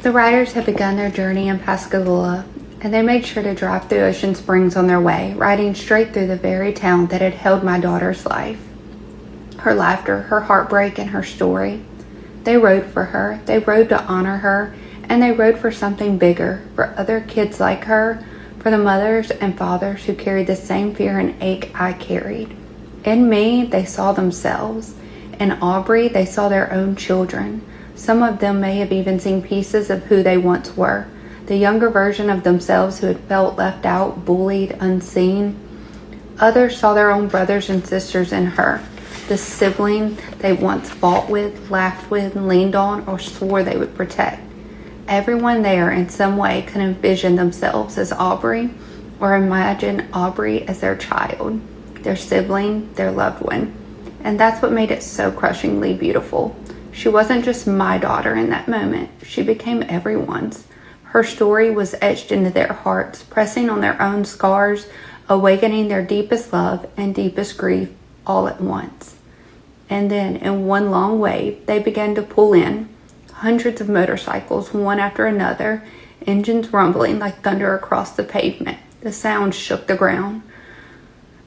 The writers had begun their journey in Pascagoula, and they made sure to drive through Ocean Springs on their way, riding straight through the very town that had held my daughter's life. Her laughter, her heartbreak, and her story. They rode for her, they rode to honor her, and they rode for something bigger, for other kids like her, for the mothers and fathers who carried the same fear and ache I carried. In me, they saw themselves. In Aubrey, they saw their own children. Some of them may have even seen pieces of who they once were, the younger version of themselves who had felt left out, bullied, unseen. Others saw their own brothers and sisters in her, the sibling they once fought with, laughed with, leaned on, or swore they would protect. Everyone there in some way could envision themselves as Aubrey, or imagine Aubrey as their child, their sibling, their loved one. And that's what made it so crushingly beautiful. She wasn't just my daughter in that moment. She became everyone's. Her story was etched into their hearts, pressing on their own scars, awakening their deepest love and deepest grief all at once. And then, in one long wave, they began to pull in. Hundreds of motorcycles, one after another, engines rumbling like thunder across the pavement. The sound shook the ground.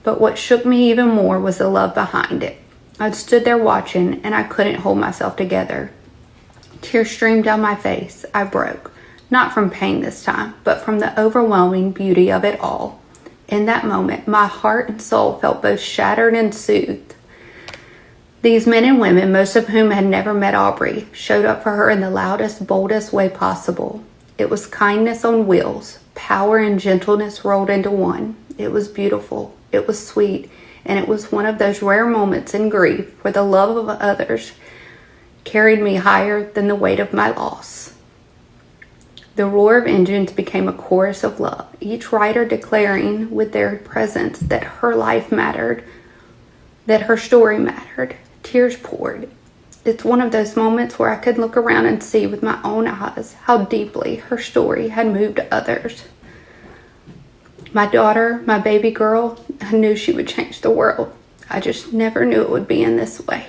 But what shook me even more was the love behind it. I stood there watching, and I couldn't hold myself together. Tears streamed down my face. I broke. Not from pain this time, but from the overwhelming beauty of it all. In that moment, my heart and soul felt both shattered and soothed. These men and women, most of whom had never met Aubrey, showed up for her in the loudest, boldest way possible. It was kindness on wheels, power and gentleness rolled into one. It was beautiful, it was sweet, and it was one of those rare moments in grief where the love of others carried me higher than the weight of my loss. The roar of engines became a chorus of love, each rider declaring with their presence that her life mattered, that her story mattered. Tears poured. It's one of those moments where I could look around and see with my own eyes how deeply her story had moved others. My daughter, my baby girl, I knew she would change the world. I just never knew it would be in this way.